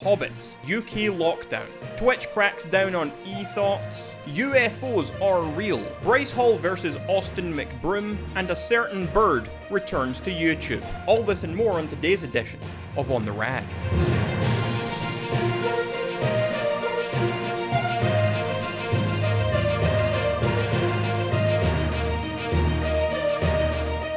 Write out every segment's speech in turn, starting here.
Hobbits, UK lockdown, Twitch cracks down on e-thoughts, UFOs are real, Bryce Hall versus Austin McBroom, and a certain bird returns to YouTube. All this and more on today's edition of On The Rag.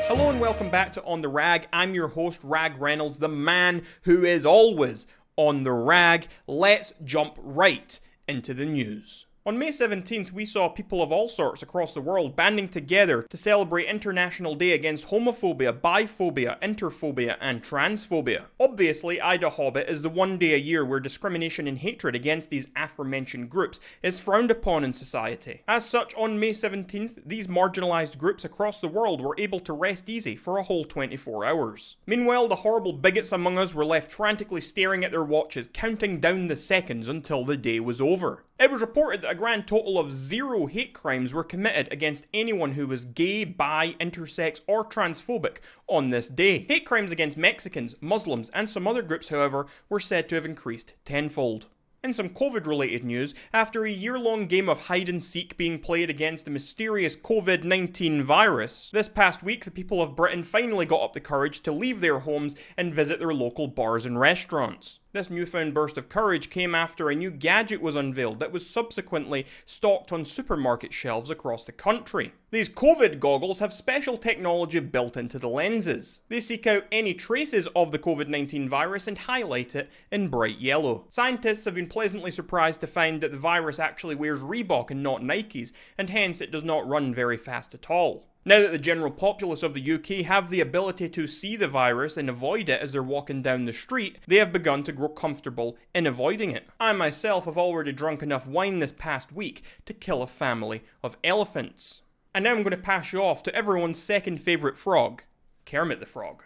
Hello and welcome back to On The Rag. I'm your host, Rag Reynolds, the man who is always on the rag. Let's jump right into the news. On May 17th, we saw people of all sorts across the world banding together to celebrate International Day against homophobia, biphobia, interphobia, and transphobia. Obviously, Ida Hobbit is the one day a year where discrimination and hatred against these aforementioned groups is frowned upon in society. As such, on May 17th, these marginalised groups across the world were able to rest easy for a whole 24 hours. Meanwhile, the horrible bigots among us were left frantically staring at their watches, counting down the seconds until the day was over. It was reported that a grand total of 0 hate crimes were committed against anyone who was gay, bi, intersex, or transphobic on this day. Hate crimes against Mexicans, Muslims, and some other groups, however, were said to have increased tenfold. In some COVID-related news, after a year-long game of hide-and-seek being played against the mysterious COVID-19 virus, this past week the people of Britain finally got up the courage to leave their homes and visit their local bars and restaurants. This newfound burst of courage came after a new gadget was unveiled that was subsequently stocked on supermarket shelves across the country. These COVID goggles have special technology built into the lenses. They seek out any traces of the COVID-19 virus and highlight it in bright yellow. Scientists have been pleasantly surprised to find that the virus actually wears Reebok and not Nikes, and hence it does not run very fast at all. Now that the general populace of the UK have the ability to see the virus and avoid it as they're walking down the street, they have begun to grow comfortable in avoiding it. I myself have already drunk enough wine this past week to kill a family of elephants. And now I'm going to pass you off to everyone's second favourite frog, Kermit the Frog.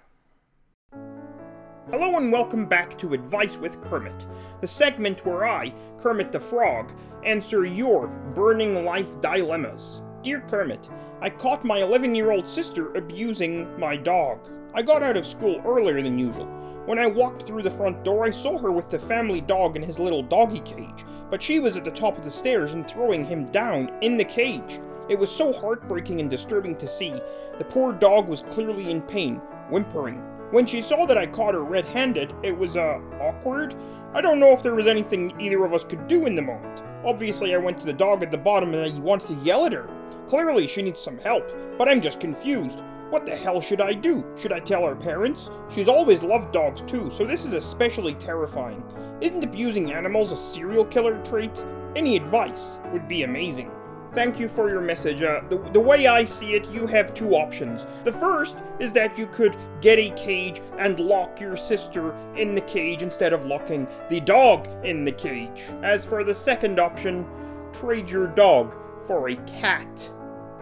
Hello and welcome back to Advice with Kermit, the segment where I, Kermit the Frog, answer your burning life dilemmas. Dear Kermit, I caught my 11-year-old sister abusing my dog. I got out of school earlier than usual. When I walked through the front door, I saw her with the family dog in his little doggy cage, but she was at the top of the stairs and throwing him down in the cage. It was so heartbreaking and disturbing to see. The poor dog was clearly in pain, whimpering. When she saw that I caught her red-handed, it was, awkward. I don't know if there was anything either of us could do in the moment. Obviously, I went to the dog at the bottom and I wanted to yell at her. Clearly, she needs some help, but I'm just confused. What the hell should I do? Should I tell her parents? She's always loved dogs too, so this is especially terrifying. Isn't abusing animals a serial killer trait? Any advice would be amazing. Thank you for your message. The way I see it, you have two options. The first is that you could get a cage and lock your sister in the cage instead of locking the dog in the cage. As for the second option, trade your dog for a cat.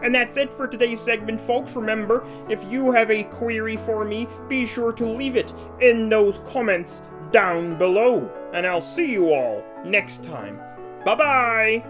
And that's it for today's segment, folks. Remember, if you have a query for me, be sure to leave it in those comments down below. And I'll see you all next time. Bye-bye!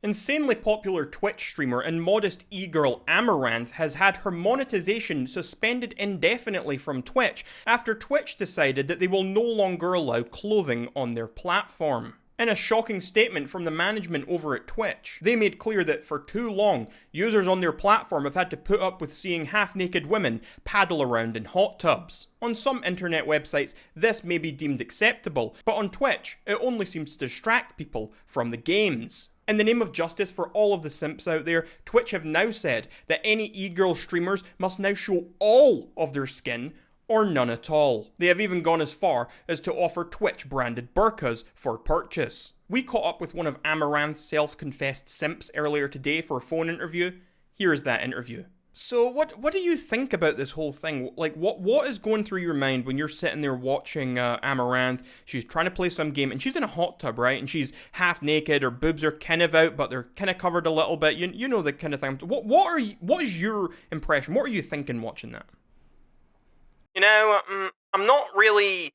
Insanely popular Twitch streamer and modest e-girl Amaranth has had her monetization suspended indefinitely from Twitch after Twitch decided that they will no longer allow clothing on their platform. In a shocking statement from the management over at Twitch, they made clear that for too long, users on their platform have had to put up with seeing half-naked women paddle around in hot tubs. On some internet websites, this may be deemed acceptable, but on Twitch, it only seems to distract people from the games. In the name of justice for all of the simps out there, Twitch have now said that any e-girl streamers must now show all of their skin or none at all. They have even gone as far as to offer Twitch-branded burqas for purchase. We caught up with one of Amaranth's self-confessed simps earlier today for a phone interview. Here is that interview. So what do you think about this whole thing? Like, what is going through your mind when you're sitting there watching Amaranth? She's trying to play some game, and she's in a hot tub, right? And she's half naked, her boobs are kind of out, but they're kind of covered a little bit. You know the kind of thing. What is your impression? What are you thinking watching that? You know, I'm not really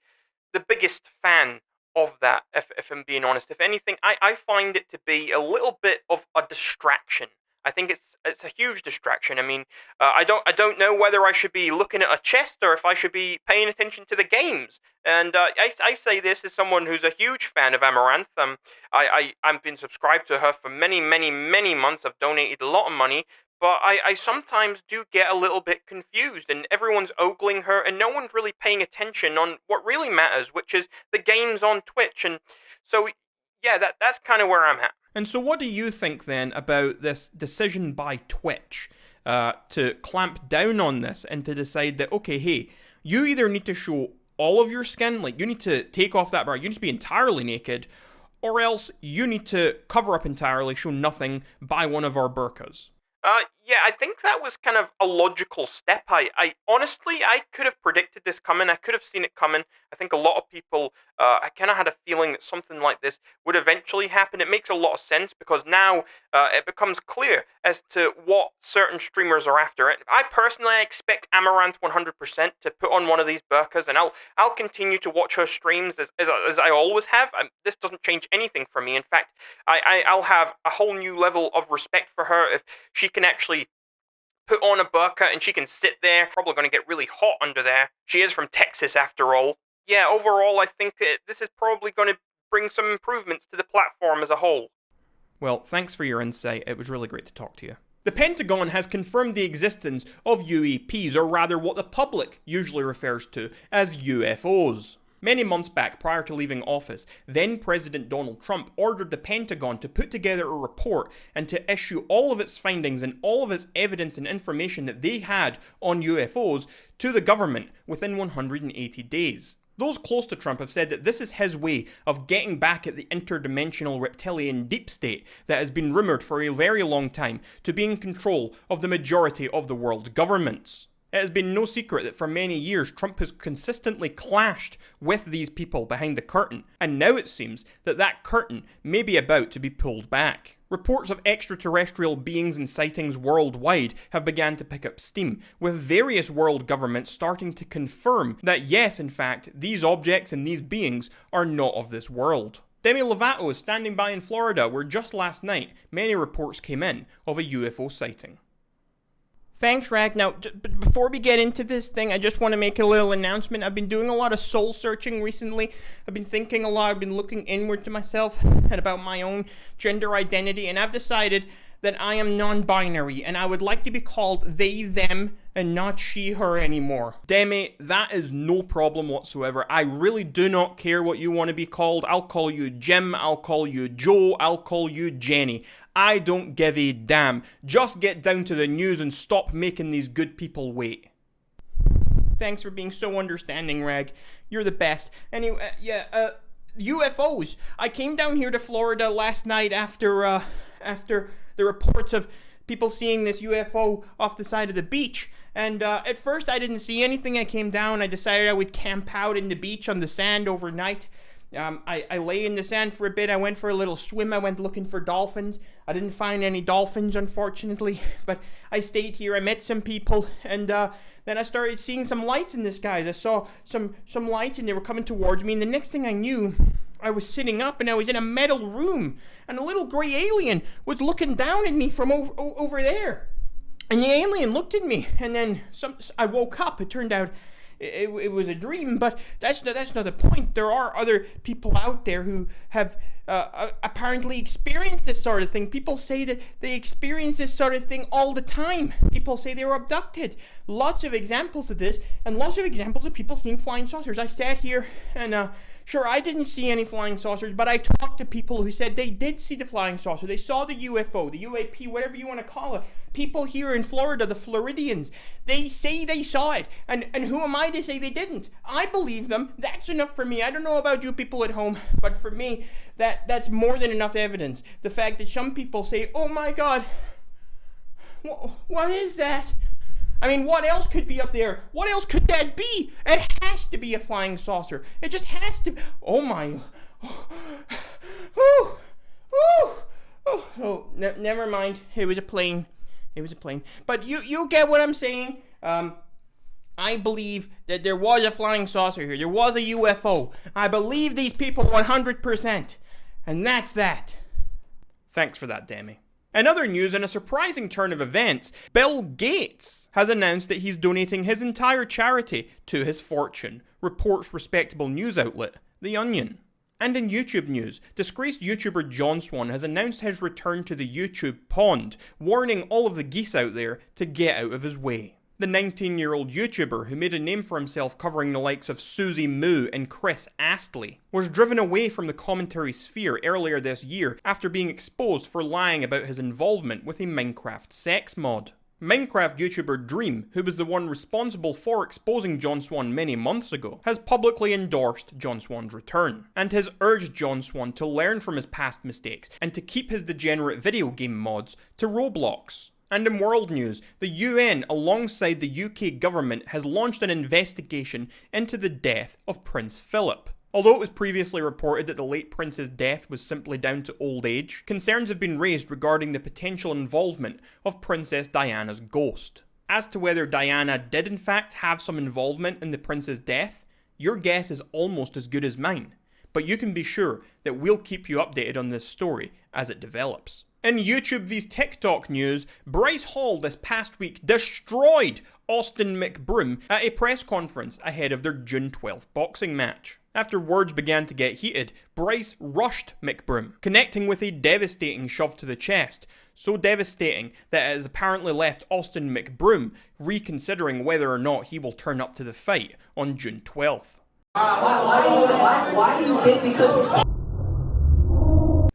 the biggest fan of that, if I'm being honest. If anything, I find it to be a little bit of a distraction. I think it's a huge distraction. I mean, I don't know whether I should be looking at a chest or if I should be paying attention to the games. And I say this as someone who's a huge fan of Amaranth. I've been subscribed to her for many, many, many months. I've donated a lot of money. But I sometimes do get a little bit confused, and everyone's ogling her, and no one's really paying attention on what really matters, which is the games on Twitch. And so, yeah, that's kind of where I'm at. And so what do you think then about this decision by Twitch to clamp down on this and to decide that, okay, hey, you either need to show all of your skin, like you need to take off that bra, you need to be entirely naked, or else you need to cover up entirely, show nothing, buy one of our burqas? Yeah, I think that was kind of a logical step. I honestly, I could have predicted this coming. I could have seen it coming. I think a lot of people, I kind of had a feeling that something like this would eventually happen. It makes a lot of sense because now it becomes clear as to what certain streamers are after. I personally expect Amaranth 100% to put on one of these burqas, and I'll continue to watch her streams as I always have. This doesn't change anything for me. In fact, I'll have a whole new level of respect for her if she can actually put on a burqa and she can sit there. Probably going to get really hot under there. She is from Texas after all. Yeah, overall I think that this is probably going to bring some improvements to the platform as a whole. Well, thanks for your insight. It was really great to talk to you. The Pentagon has confirmed the existence of UAPs, or rather what the public usually refers to as UFOs. Many months back, prior to leaving office, then President Donald Trump ordered the Pentagon to put together a report and to issue all of its findings and all of its evidence and information that they had on UFOs to the government within 180 days. Those close to Trump have said that this is his way of getting back at the interdimensional reptilian deep state that has been rumoured for a very long time to be in control of the majority of the world's governments. It has been no secret that for many years Trump has consistently clashed with these people behind the curtain, and now it seems that that curtain may be about to be pulled back. Reports of extraterrestrial beings and sightings worldwide have begun to pick up steam, with various world governments starting to confirm that yes, in fact, these objects and these beings are not of this world. Demi Lovato is standing by in Florida, where just last night many reports came in of a UFO sighting. Thanks, Rag. Now, before we get into this thing, I just want to make a little announcement. I've been doing a lot of soul searching recently. I've been thinking a lot. I've been looking inward to myself and about my own gender identity, and I've decided that I am non-binary, and I would like to be called they, them, and not she, her anymore. Demi, that is no problem whatsoever. I really do not care what you want to be called. I'll call you Jim, I'll call you Joe, I'll call you Jenny. I don't give a damn. Just get down to the news and stop making these good people wait. Thanks for being so understanding, Rag. You're the best. Anyway, UFOs. I came down here to Florida last night after the reports of people seeing this UFO off the side of the beach. And at first I didn't see anything. I came down. I decided I would camp out in the beach on the sand overnight. I lay in the sand for a bit. I went for a little swim. I went looking for dolphins. I didn't find any dolphins, unfortunately. But I stayed here. I met some people. And then I started seeing some lights in the skies. I saw some lights and they were coming towards me. And the next thing I knew, I was sitting up and I was in a metal room, and a little gray alien was looking down at me from over there. And the alien looked at me, and then I woke up. It turned out it was a dream, but that's not the point. There are other people out there who have apparently experienced this sort of thing. People say that they experience this sort of thing all the time. People say they were abducted. Lots of examples of this, and lots of examples of people seeing flying saucers. I sat here and sure, I didn't see any flying saucers, but I talked to people who said they did see the flying saucer. They saw the UFO, the UAP, whatever you want to call it. People here in Florida, the Floridians, they say they saw it. And who am I to say they didn't? I believe them. That's enough for me. I don't know about you people at home, but for me, that's more than enough evidence. The fact that some people say, oh my God, what is that? I mean, what else could be up there? What else could that be? It has to be a flying saucer. It just has to. Oh my. Never mind. It was a plane. But you get what I'm saying. I believe that there was a flying saucer here. There was a UFO. I believe these people 100%. And that's that. Thanks for that, Demi. In other news, in a surprising turn of events, Bill Gates has announced that he's donating his entire charity to his fortune, reports respectable news outlet The Onion. And in YouTube news, disgraced YouTuber John Swan has announced his return to the YouTube pond, warning all of the geese out there to get out of his way. The 19-year-old YouTuber, who made a name for himself covering the likes of Susie Moo and Chris Astley, was driven away from the commentary sphere earlier this year after being exposed for lying about his involvement with a Minecraft sex mod. Minecraft YouTuber Dream, who was the one responsible for exposing John Swan many months ago, has publicly endorsed John Swan's return, and has urged John Swan to learn from his past mistakes and to keep his degenerate video game mods to Roblox. And in world news, the UN, alongside the UK government, has launched an investigation into the death of Prince Philip. Although it was previously reported that the late prince's death was simply down to old age, concerns have been raised regarding the potential involvement of Princess Diana's ghost. As to whether Diana did in fact have some involvement in the prince's death, your guess is almost as good as mine. But you can be sure that we'll keep you updated on this story as it develops. In YouTube vs TikTok news, Bryce Hall this past week destroyed Austin McBroom at a press conference ahead of their June 12th boxing match. After words began to get heated, Bryce rushed McBroom, connecting with a devastating shove to the chest. So devastating that it has apparently left Austin McBroom reconsidering whether or not he will turn up to the fight on June 12th. Why do you think because...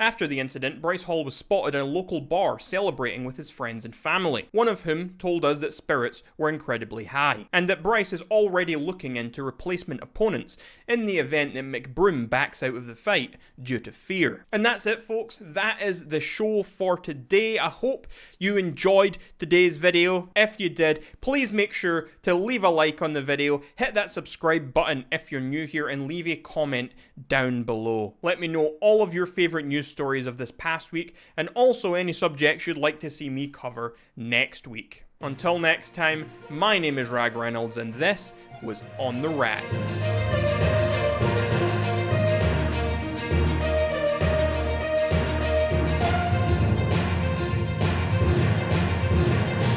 After the incident, Bryce Hall was spotted in a local bar celebrating with his friends and family, one of whom told us that spirits were incredibly high, and that Bryce is already looking into replacement opponents in the event that McBroom backs out of the fight due to fear. And that's it, folks. That is the show for today. I hope you enjoyed today's video. If you did, please make sure to leave a like on the video, hit that subscribe button if you're new here, and leave a comment down below. Let me know all of your favourite news stories of this past week, and also any subjects you'd like to see me cover next week. Until next time, my name is Rag Reynolds, and this was On the Rag.